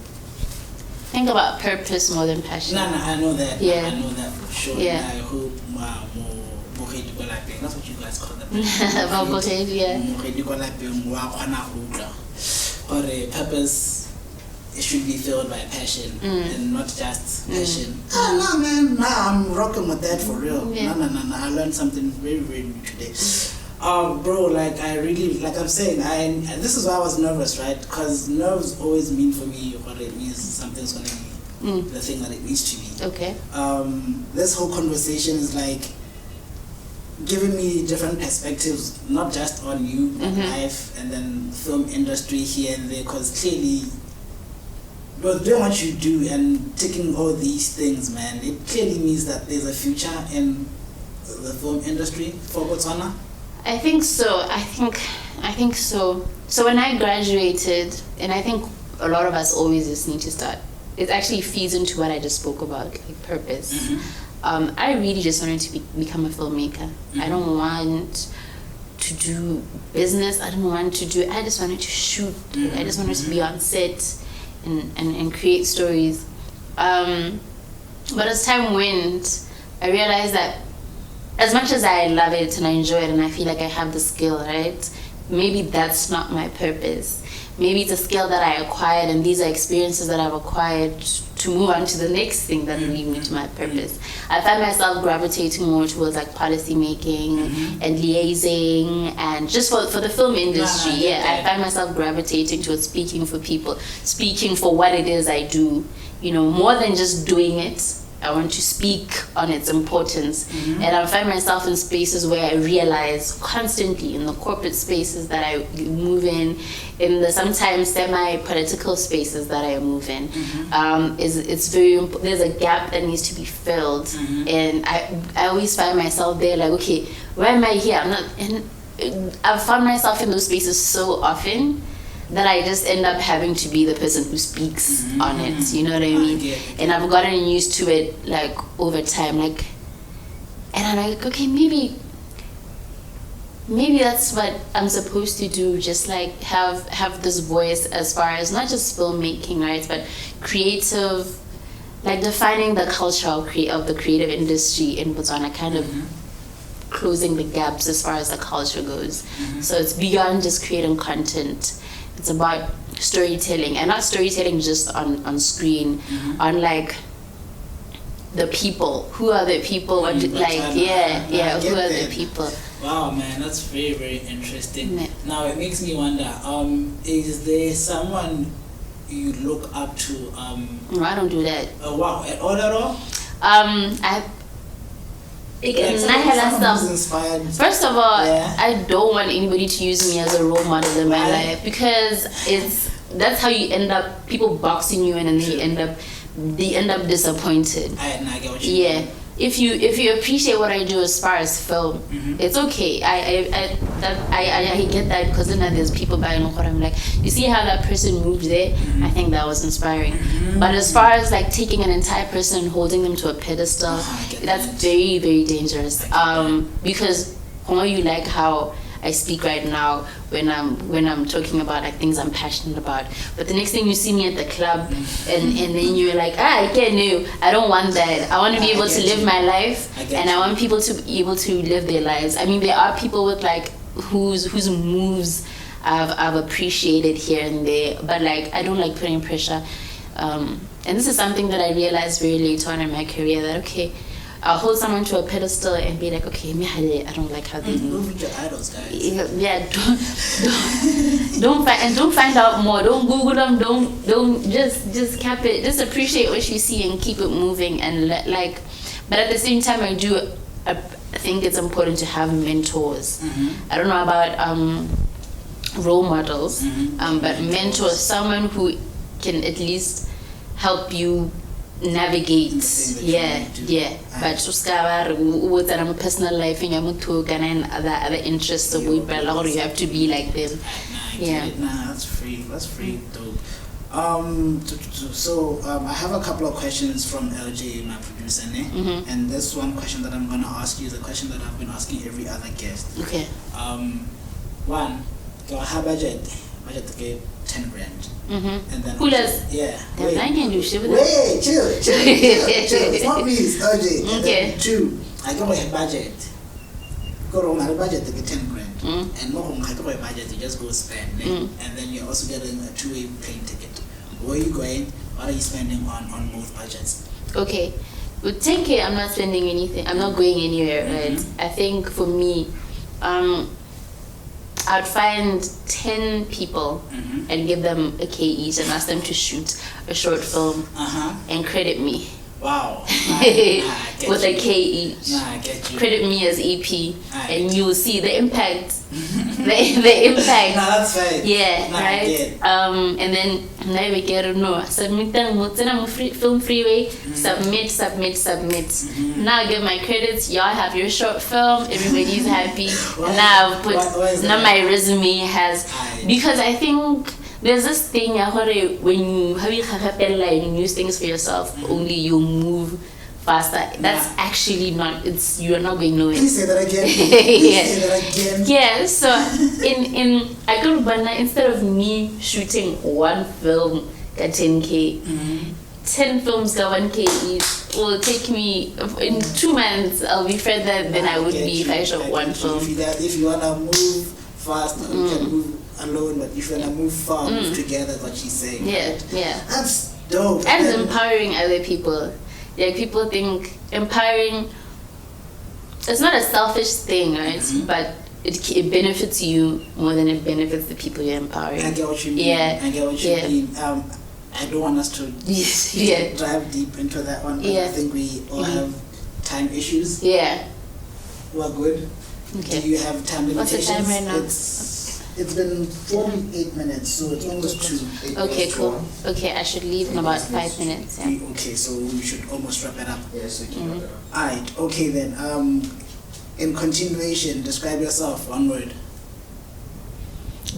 think about purpose more than passion. No, I know that. Yeah. I know that for sure. Yeah. I hope that's what you guys call them. Or a purpose. It should be filled by passion and not just passion. No, man. I'm rocking with that for real. Yeah. No. I learned something very, very new today. Bro, like I really, like I'm saying, this is why I was nervous, right? Because nerves always mean for me what it means something's gonna be the thing that it needs to be. Okay. This whole conversation is like giving me different perspectives, not just on you, but life, and then film industry here and there, because clearly, doing what you do and taking all these things, man, it clearly means that there's a future in the film industry for Botswana. I think so. I think so. So when I graduated, and I think a lot of us always just need to start, it actually feeds into what I just spoke about, like purpose. I really just wanted to become a filmmaker. I don't want to do business. I just wanted to shoot. I just wanted to be on set and create stories. But as time went, I realized that as much as I love it and I enjoy it and I feel like I have the skill, right? Maybe that's not my purpose. Maybe it's a skill that I acquired, and these are experiences that I've acquired to move on to the next thing that will lead me to my purpose. I find myself gravitating more towards like policy making and liaising, and just for the film industry, I find myself gravitating towards speaking for people, speaking for what it is I do, more than just doing it. I want to speak on its importance. And I find myself in spaces where I realize constantly, in the corporate spaces that I move in the sometimes semi-political spaces that I move in, it's very there's a gap that needs to be filled. And I always find myself there like, okay, why am I here? I've found myself in those spaces so often that I just end up having to be the person who speaks on it. You know what I mean? And I've gotten used to it like over time. Like, and I'm like, okay, maybe that's what I'm supposed to do. Just like have this voice as far as not just filmmaking, right, but creative, like defining the culture of the creative industry in Botswana, kind of closing the gaps as far as the culture goes. So it's beyond just creating content. It's about storytelling, and not storytelling just on screen, on like the people. Who are the people? What who are the people? Wow, man, that's very, very interesting. Yeah. Now it makes me wonder, is there someone you look up to? No, I don't do that. Wow, at all? First of all, I don't want anybody to use me as a role model in my life, because that's how you end up, people boxing you in, and then they end up disappointed. I get what you mean. If you appreciate what I do as far as film, it's okay. I get that, because then there's people buying what I'm like, you see how that person moved there? I think that was inspiring. But as far as like taking an entire person and holding them to a pedestal, that's very, very dangerous. Because you like how I speak right now when I'm talking about like things I'm passionate about, but the next thing you see me at the club and then you're like, I can't do, I don't want that. I want to be able to live my life, and I want people to be able to live their lives. I mean, there are people with like whose moves I've appreciated here and there, but like I don't like putting pressure. And this is something that I realized very late on in my career, that okay, I'll hold someone to a pedestal and be like, okay, I don't like how they move. Move with your idols, guys. Yeah, don't find out more. Don't Google them. Don't just cap it. Just appreciate what you see and keep it moving. And but at the same time, I think it's important to have mentors. I don't know about role models, but mentors, someone who can at least help you navigate. But with a personal life and other interests of you have to be like them. That's free dope. So I have a couple of questions from LJ, my producer, and this one question that I'm gonna ask you is a question that I've been asking every other guest. Okay. One, your budget okay, 10 grand. And then who does? Yeah. Wait, chill. It's not me, it's LJ. And Okay. then 2, I got my budget. Go on my budget to get 10 grand. And more I got my budget to just go spend. And then you're also getting a 2-way plane ticket. Where are you going? What are you spending on both budgets? Okay. With 10K, I'm not spending anything. I'm not going anywhere, right? I think for me, I'd find 10 people and give them a K each and ask them to shoot a short film and credit me. Wow. With a K each. I get you. Credit me as EP, and you'll see the impact. the impact. That's right. Yeah, right. And then now we get submit film freeway. Submit. Now I get my credits. Y'all have your short film. Everybody's happy. And now I've put my resume has, because I think there's this thing when you have and use things for yourself, only you move faster. That's actually not. You're not going nowhere. Please say that again. Say that again. Yeah. So in Akurubana, instead of me shooting one film at 10K, 10 films at 1K each will take me in 2 months. I'll be further than I would be if I shot one film. If you wanna move fast, you can move alone, but if you wanna move far, move together. What she's saying. Yeah. That's dope. And empowering other people. Like, people think empowering, it's not a selfish thing, right? But it benefits you more than it benefits the people you're empowering. I get what you mean. Yeah. I get what you mean. I don't want us to dive deep into that one, but I think we all have time issues. Yeah. We're good. Okay. Do you have time limitations? What's the time right now? It's been 48 minutes, so it's almost 2. Okay, cool. Okay, I should leave in about 5 minutes. Yeah. Okay, so we should almost wrap it up. Yes, we can wrap it up. Alright, okay then. In continuation, describe yourself, one word.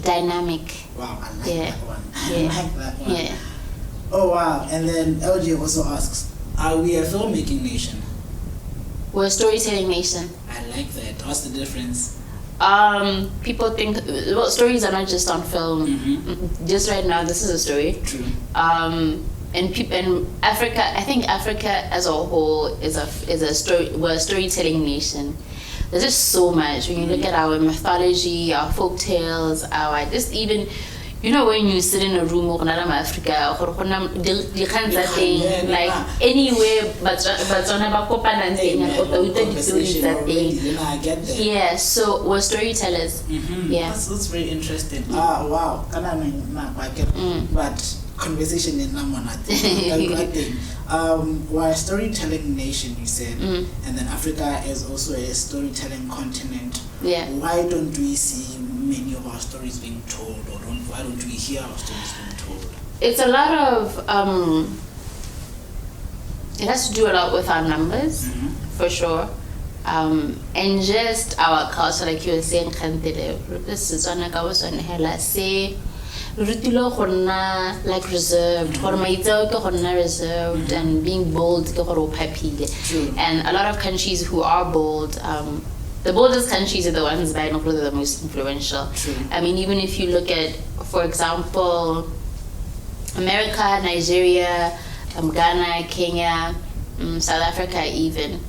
dynamic. Wow, I like Yeah. that one. Yeah. I like that one. Yeah. Oh wow! And then LJ also asks, "Are we a filmmaking nation?" We're a storytelling nation. I like that. What's the difference? People think stories are not just on film. Mm-hmm. Just right now, this is a story. True. And Africa, I think Africa as a whole is a story. We're a storytelling nation. There's just so much when you look at our mythology, our folk tales, our just even. You know, when you sit in a room with another Africa, like anywhere, but yeah, so we're storytellers. Mm-hmm. Yeah. That's very interesting. Wow. But conversation in thing. We're a storytelling nation, you said, and then Africa is also a storytelling continent. Yeah. Why don't we see many of our stories being told, or why don't we hear our stories being told? It's a lot of it has to do a lot with our numbers, for sure, and just our culture, like you were saying, like reserved, reserved, and being bold, and a lot of countries who are bold. The boldest countries are the ones that I know are the most influential. True. I mean, even if you look at, for example, America, Nigeria, Ghana, Kenya, South Africa even.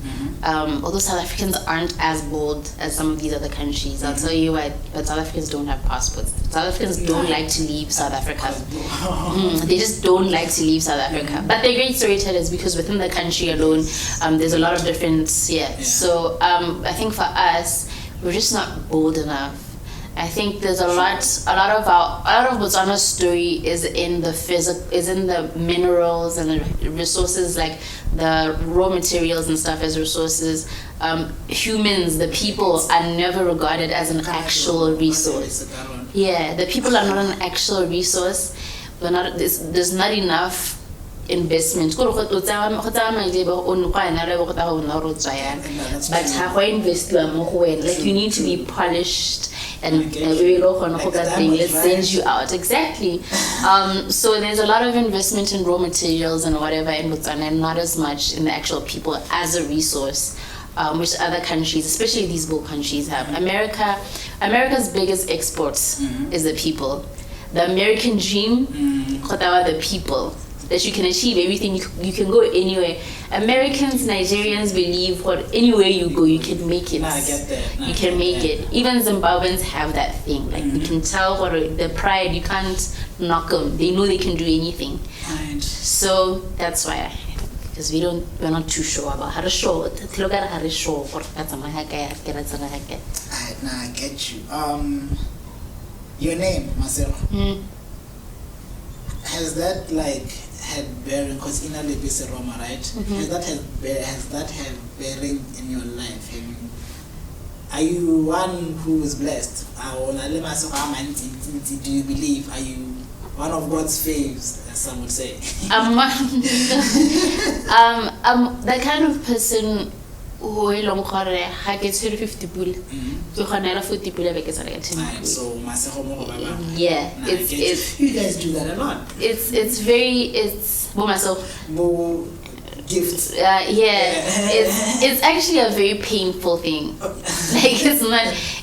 Although South Africans aren't as bold as some of these other countries, I'll tell you what, but South Africans don't have passports. South Africans don't like to leave South Africa. They just don't like to leave South Africa. But they're great storytellers because within the country alone, there's a lot of different, So I think for us, we're just not bold enough. I think there's a lot of Botswana's story is in the minerals and the resources, like the raw materials and stuff as resources. Humans, the people, are never regarded as an actual resource. Yeah, the people are not an actual resource. There's not enough investment. But like you need to be polished and let's send you out. Exactly. So there's a lot of investment in raw materials and whatever in Botswana, and not as much in the actual people as a resource, which other countries, especially these bold countries, have. America's biggest exports is the people. The American dream, the people. That you can achieve everything, you can go anywhere. Americans, Nigerians believe anywhere you go, you can make it. I get that. You can make it. Even Zimbabweans have that thing. Like you can tell the pride. You can't knock them. They know they can do anything. Right. So that's why, because we're not too sure about how to show it. I get you. Your name, Masego. Has that had bearing, because Ina Lebise Roma, right? Has that had bearing in your life? Are you one who is blessed? Do you believe? Are you one of God's faves, as some would say? I'm the kind of person who I get 50 bull. So yeah, it's you guys do that a lot. It's Gifts. It's actually a very painful thing. Like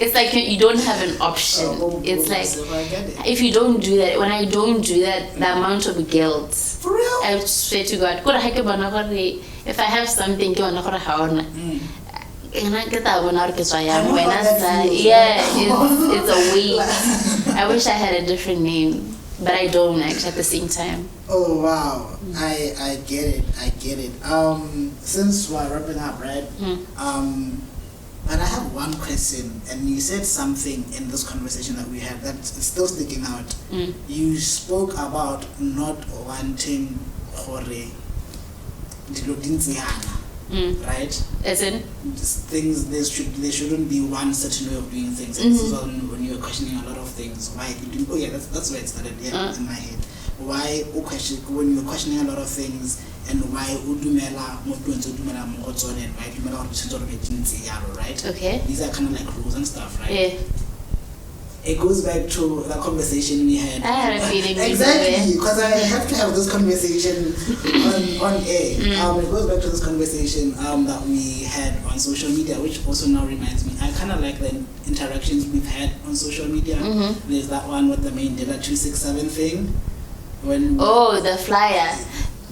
it's like you don't have an option. It's like if you don't do that, when I don't do that, the amount of guilt. For real? I swear to God. If I have something, it's a weight. I wish I had a different name, but I don't actually at the same time. Oh wow, I get it. Since we're wrapping up, right? But I have one question, and you said something in this conversation that we had that's still sticking out. You spoke about not wanting right? As in? Things, there shouldn't be one certain way of doing things. This is when you're questioning a lot of things. Why you do? Oh yeah, that's where it started. Yeah, in my head. Why when you're questioning a lot of things, and why udumela motuenzo dumela mogotsone, and why dumela right? Okay. These are kind of like rules and stuff, right? Yeah. it goes back to the conversation we had. I had a feeling. Exactly, because I have to have this conversation on air. It goes back to this conversation that we had on social media, which also now reminds me. I kind of like the interactions we've had on social media. There's that one with the main Dilla 267 thing. The flyer.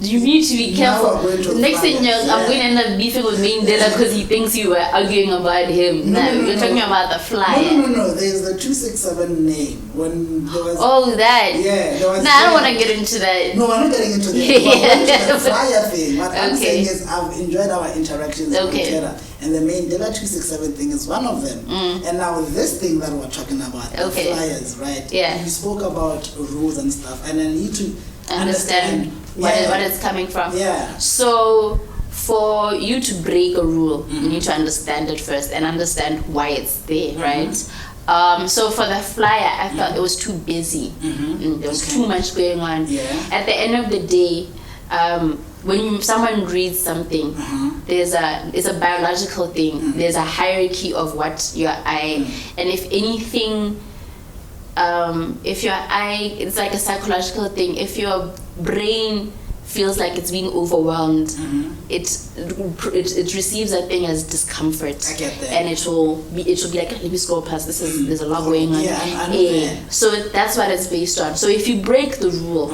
You need to be careful. Next thing I'm going to end up beefing with main Dilla because he thinks you were arguing about him. No, you're talking about the flyer. No. There's the 267 name. When there was, that. Yeah. There was I don't want to get into that. No, I'm not getting into that. The flyer thing. What I'm saying is I've enjoyed our interactions with Twitter. And the main Dilla 267 thing is one of them. And now this thing that we're talking about, the flyers, right? Yeah. You spoke about rules and stuff. And I need to understand what it's coming from. Yeah. So for you to break a rule, you need to understand it first and understand why it's there, right? So for the flyer, I felt it was too busy. There was too much going on. Yeah. At the end of the day, when someone reads something, it's a biological thing. There's a hierarchy of what your eye, and if anything, if your eye, it's like a psychological thing. If your brain feels like it's being overwhelmed, it receives that thing as discomfort. I get that. And it will be like, let me scroll past. There's a lot going on. Yeah, I know that. So that's what it's based on. So if you break the rule,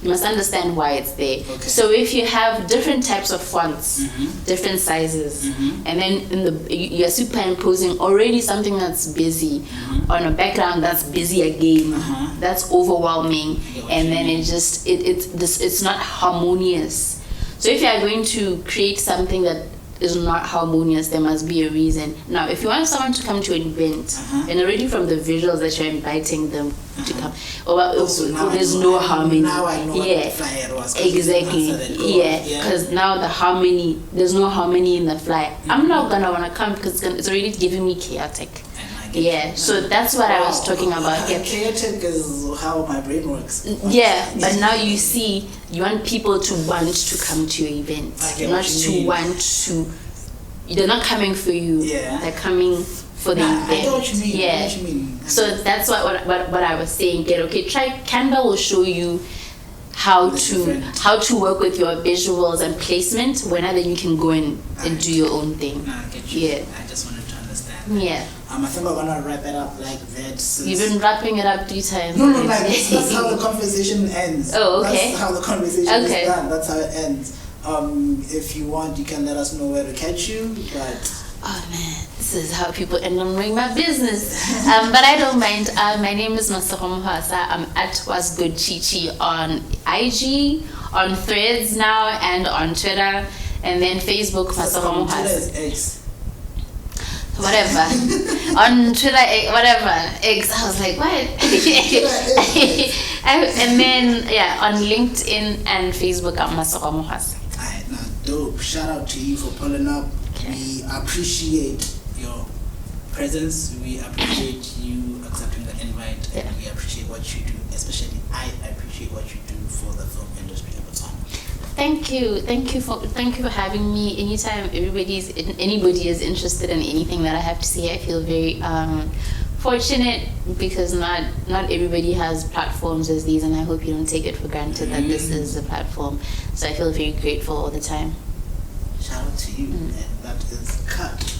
you must understand why it's there. Okay. So if you have different types of fonts, different sizes, and then you're superimposing already something that's busy on a background that's busy again, that's overwhelming, and then it's not harmonious. So if you are going to create something that is not harmonious, there must be a reason. Now, if you want someone to come to an event, and already from the visuals that you're inviting them to come, there's no harmony. Now I know what the flyer was. Exactly. Because now there's no harmony in the flyer. I'm not gonna wanna come because it's already giving me chaotic. So that's what I was talking about. Chaotic is how my brain works. But now you see, you want people to want to come to your event, not to want to. They're not coming for you. They're coming for the event. I know what you mean. I know what you mean. So that's what I was saying. Try Canva will show you how to work with your visuals and placement. Whenever you can go and do your own thing. I get you. I just wanted to understand. I think we're gonna wrap it up like that. You've been wrapping it up 3 times. No, that's how the conversation ends. Oh, okay. That's how the conversation is done. That's how it ends. If you want, you can let us know where to catch you. But oh man, this is how people end up knowing my business. But I don't mind. My name is Masego Mohwasa. I'm at WASGOODCHICHI on IG, on Threads now, and on Twitter, and then Facebook. Masego Mohwasa. Whatever. On Twitter, whatever. X. I was like, what? And then, on LinkedIn and Facebook, I'm Masego Mohwasa. Alright, now, dope. Shout out to you for pulling up. We appreciate your presence. We appreciate you accepting the invite. And we appreciate what you do. Especially, I appreciate what you do for the film industry of the time. Thank you for having me. Anytime anybody is interested in anything that I have to say, I feel very fortunate because not everybody has platforms as these, and I hope you don't take it for granted that this is a platform. So I feel very grateful all the time. Shout out to you, and that is cut.